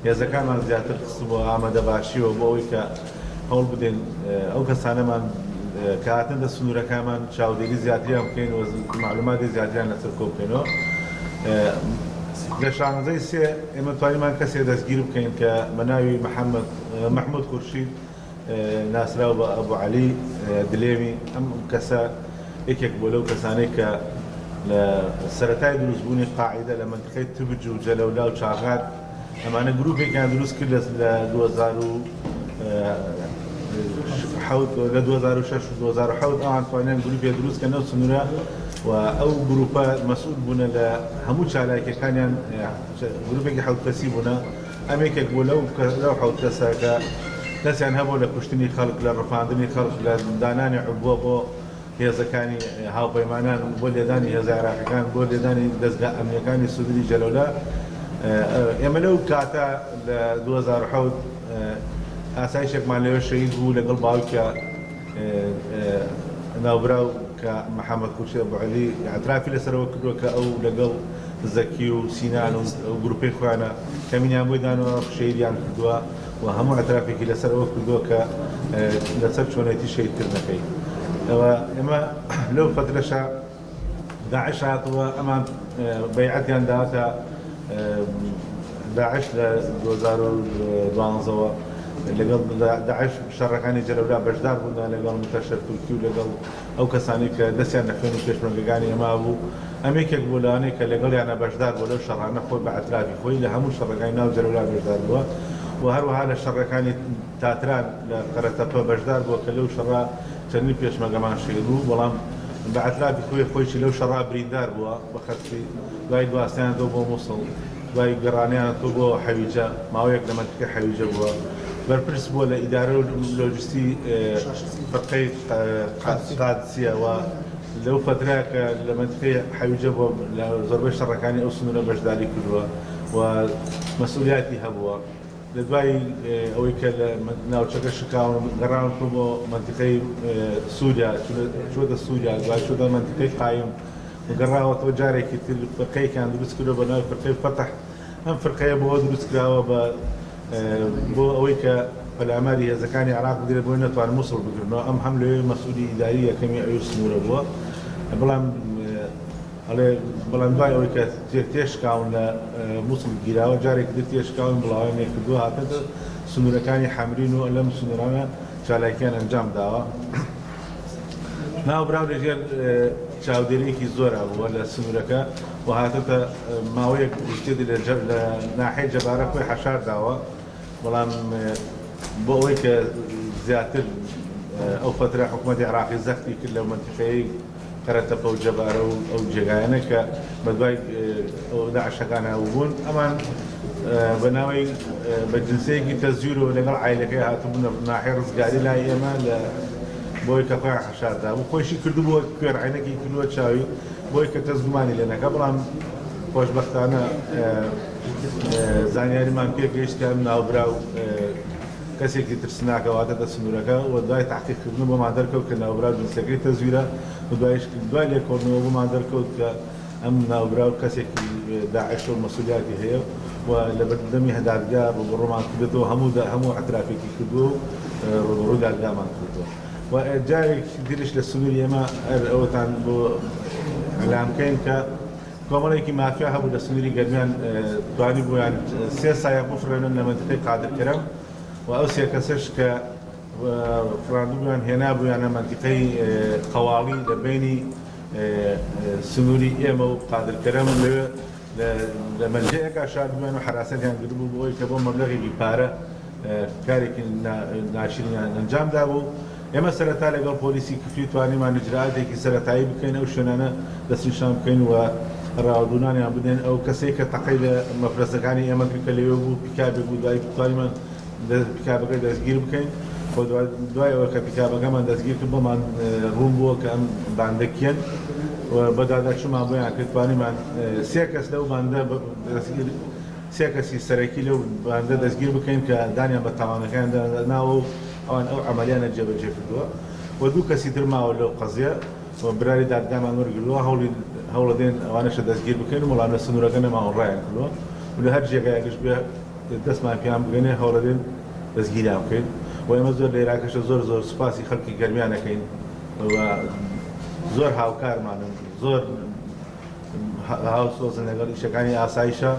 هێزەکانمان زیاتر خستبووە ئامادە باشیەوە بۆ ئەوەی کە هەوڵ بدەین ئەو کەسانەمان کە هاتن لە سنوورەکانمان چاودێری زیاتریان بکەین و معلوماتی زیاتریان لەسەر کۆ بکەینەوە. لە شانزەی سێ ئێمە توانیمان کەسێک دەستگیر بکەین کە بە ناوی محمود خورشید ناسراو بە ئەبو عەلی دلێمی. ئەم کەسە یەکێک بۆ لەو کەسانەی کە لە سەرەتای دروستبوونی قاعیدە لە منطقەی تبج و جەلەولا و چاغات ئەمانە گروپێکیان دروست کرد لە 2006 و 2007 ئەوان توانیان گروپێ دروست کە نەو سنوورە و ئەو گروپە مەسئول بوونە لە هەموو چالاکیەکانیان گروپێکی حەوت کەسی بوونە. ئەم یەکێک بۆ لەو حەوت کەسە کە دەستیان هەبوو لە کوشتنی خەڵک لە ڕەفاندنی خەڵک لە دانانی عبووە بۆ هێزەکانی هاوپەیمانان بۆ لێدانی هێزە عێراقیەکان بۆ لێدانی دەستگا ئەمنیەکانی سوودی جەلەولا. ئێمە لەو کاتە لە 2007 ئاسایشێکمان لەوێ شەهید بوو لەگەڵ باوکە ناوبراو کە محەممەد خورشید ئەبو عەلی ئەترافی لەسەرەوە کردووە کە ئەو لەگەڵ زەکی و سینان و گروپەی خۆیانە کەمینیان بۆی دانەوە شەهیدیان کردووە و هەموو ئەترافێکی لەسەرەوە کردووە کە لەسەر چۆنێتی شەهیدکردنەکەی. ئێمە لەو فترەشە داعش هاتووە ئەمان بەیعەتیان داوەتە داعش لە 2012ەوە لەگەڵ داعش شەڕەکانی جەلەولا بەشدار بوون لەگەڵ متەشەر تورکی و لەگەڵ ئەو کەسانی کە دەستیان لە خوێنی پێشمەرگەکانی ئێمە بوو. ئەم یەکێک بوو لەوانەیە کە لەگەڵیانە بەشدار بوو لەو شەڕانە خۆی بە ئەترافی خۆی لە هەموو شەڕەکانی ناو جەلەولا بەشدار بووە و هەروەها لە شەڕەکانی تاتران لە قەرەتەپە بەشدار بووە کە لەو شەڕا چەندی پێشمەرگەمان شەهید بوو بەڵام بە ئەترافی خۆیشی لەو شەڕا بریندار بووە بە خەرچی دوای گواستیان تۆ بۆ مووسڵ دوای گەڕانیان تۆ بۆ حەویجە ماوەیەک لە منطقەی حەویجە بووە بەرپرس بووە لە ئیدارە و لۆجستی فەرقەی قادسیەوە لەو فترەیە کە لە منطقەی حەویجە بووە لە زۆربەی شەڕەکانی ئەو سنوورە بەشداری کردووە و مەسئولیەتی هەبووە. لە دوای ئەوەی کە لە ناوچەکە شکاون گەڕان بۆ منطقەی سووریا چۆتە سووریا دوای چۆتە منطقەی قایم گەڕاوەتەوە جارێکی تر فەرقەیەکیان دروست کردووە بە ناوی فەرقەی فەتح. ئەم فەرقەیە بۆ دروست کراوە بۆ ئەوەی کە پەلاماری هێزەکانی عێراق بدرێت بۆی نەتوان مووسڵ بگرنەوە. ئەم هەم لەوێ مەسئولی ئیداری یەکەمی ئەوی سنوورە بووە بەڵام دوای ئەوەی کە تێشکاون لە مووسڵ گیراوە جارێک در تێشکاون بڵاوانێ کردووە هاتەتە سنوورەکانی حەمرین و لەم سنوورانە چالاکیان ئەنجام داوە. ناوبراو لەژێر چاودێریەکی زۆرە بووە لە سنوورەکە و هاتەتە ماوەیەک شتێتی لە ناحەی جەبارە خۆی حەشار داوە بەڵام بۆ ئەوەی کە زیاتر ئەو فترە حکوومەتی عێراقی زەختی کرد لە منطقەی قەرەتەپە و جەبارە و ئەو جێگایانە کە بە دوای ئەو داعشەکان هەبوون ئەمان بە ناوەی بە جنسەیەکی تەزویر و لەگەڵ عایلەکەی هاتبوون ناحەی ڕزگاری لای ئێمە لە بۆی کە خۆیان حەشاردا بوو خۆشی کردبووە کوێرعینەکی کردووە چاوی بۆی کە کەس گومانی لێ نەکە بەڵام خۆشبەختانە زانیاریمان پێگەیشت کە ئەم ناوبراو کەسێکی ترسناکەواتە دە سنوورەکە و دوای تحقیقکردن بۆمان دەرکەوت کە ناوبراو جنسەکەی تەزویرە و دوای لێکۆڵنەوە بۆمان دەرکەوت کە ئەم ناوبراو کەسێکی داعش و مەسئولیەتی هەیە و لە بەردەمی هەدادگا ڕوبەڕوومان کردێتەوە هەموو ئەترافێکی کردووە و ڕوبەڕووی دادگامان کردووە. و جارێک دیریش لە سنووری ئێمە ئەوەتان بۆ ئەلام بکەین کە کۆمەڵێکی مافیا هەبوو لە سنووری گەرمیان توانی بوویان 3 سایە بفرێنن لە منطقەی قادرکەرەم و ئەو 3 کەسش کە فراندوویان هێنا بوویانە منطقەی قەواڵی لە بینی سنووری ئێمە و قادرکەرەم لە مەلجەیەکا شار بوویان و حراسەتیان گرتبوو بۆ ئەوەی کە بۆ مەبلەغێکی پارە کارێکی ناشرینیان ئەنجامدا بوو. ئێمە سەرەتا لەگەڵ پۆلیسی کفری توانیمان ئیجراعاتێکی سەرەتایی بکەین ئەو شوێنانە دەستنیشان بکەین و ڕاودونانیان بدەین ئەو کەسێک کە تەقەی لە مەفرەسەکانی ئێمە کە لەوێ بوو پیکابێک بوو دوای توانیمان پیکابەکەی دەستگیر بکەین دوای ئەوە کە پیکابەکەمان دەستگیر کرد بۆمان ڕوون بووە کە ئەم باندەکیان و بەداداچوومان بۆیان کرد توانیمان 3 کەس لەو باندە سێ کەسی سەرەکی لەو باندە دەستگیر بکەین کە دانیان بە تاوانەکان ناوە و ئەوان ئەو عەمەلیانە جێبەجێ کردووە و 2 کەسی تر ماوە لەو قەزیە براری دادگامان وەرگرتووە هەوڵەدێن ئەوانەشە دەستگیر بکەین و وەڵام لە سنوورەکە نەماوەڕایان کردووە و لە هەر جێگایەکەش بێ دەستمان پێیان بگەنێ هەوڵەدێن دەستگیریان بکەین و ئێمە زۆر لە عێراقیشە زۆر سوپاسی خەڵکی گەرمیانەکەین زۆر هاوکارمانن زۆر هاوسۆزن لەگەڵ ئیشەکانی ئاسایشە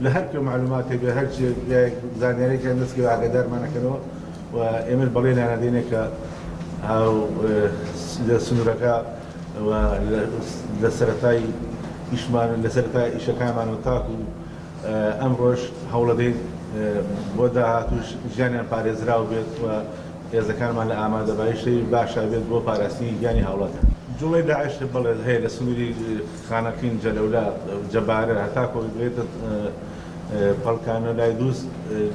لە هەر کێ معلوماتێک بێ هەر زانیاریێکیان دەستکەوە ئاگادارمانەکەنەوە و ئێمە بەڵێنیان دێنێ کە لە سنوورەکە لە سەرەتای ئیشمان لە سەرەتای ئیشەکانمان و تاکو و ئەمڕۆژ هەوڵەدەین بۆ داهاتوش ژیانیان پارێزراو بێت و هێزەکانمان لە ئامادەباییشەی باشا بێت بۆ پاراستی گیانی هەوڵەتە. جوڵی داعش بەڵێ هەیە لە سنووری خانەقین جەلەولا جەبارە هەتاکۆ بێتە پەڵکانە لای دووست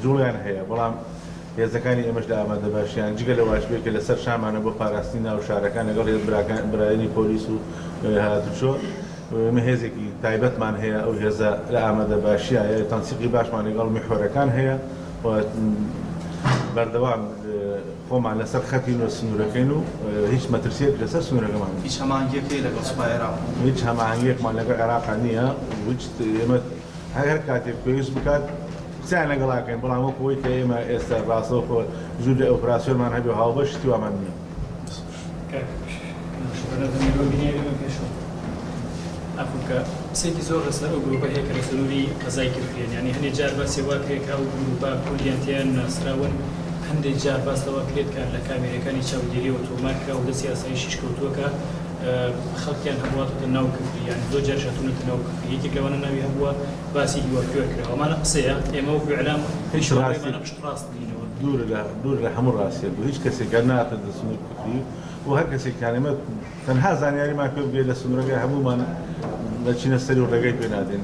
جوڵیان هەیە بەڵام هێزەکانی ئێمەش لە ئامادەباشیان جگە لە واش بێت کە لەسەر شامانە بۆ پاراستی ناو شارەکان لەگەڵ برایانی پۆلیس و هاتوچۆ ئێمە هێزێکی تایبەتمان هەیە ئەو هێزە لە ئامادەباشیایە تەنسیقی باشمان لەگەڵ میحۆرەکان هەیە بەردەوام خۆمان لەسەر خەتی و سنوورەکەین و هیچ مەترسیەک لەسەر سنوورەکەمان هیچ هەماهەنگیەکەی لەگەڵ سوپای عێراق هیچ هەماهەنگیەکمان لەگەڵ عێراقا نییە ئێمە هەر کاتێک پێویست بکات قسەیان لەگەڵاکەین بەڵام وەکەوەی کە ئێمە ئێستا ڕاستەوخۆ ژوور لە ئۆپراسیۆنمان هەبێ هاوبەش تیوامان نییە. ئەفکە سێکی زۆر لەسەر ئەو گروپە هەیە کە لە سنووری قەزای کردیان ینی هەندێک جار باسی وا کرێت ئەو گروپە کوردیانتیان ناسراون هەندێک جار باستەوە کرێت کار لە کامێرەکانی چاودێری و تۆمارکرا و دەستی یاسایی شیش کەوتووەکە خەڵکیان هەبواتە ناو کفری یان زۆر جار شەتونەتە ناو کفری یەکێک لەوانە ناوی هەبووە باسی هیواکوێر کرا ئەمانە قسەیە ئێمە وەکو ئیعلام هیچ ڕاست بینەوە دوور لە هەموو ڕاستیە بوو هیچ کەسێک ناتە دە سنوور کفری و هەر کەسێکیان ئێمە تەنها زانیاریمان پێ بگەێت لە سنوورەکە هەموومان لە چینە سەری و ڕێگەی پێ نادێن.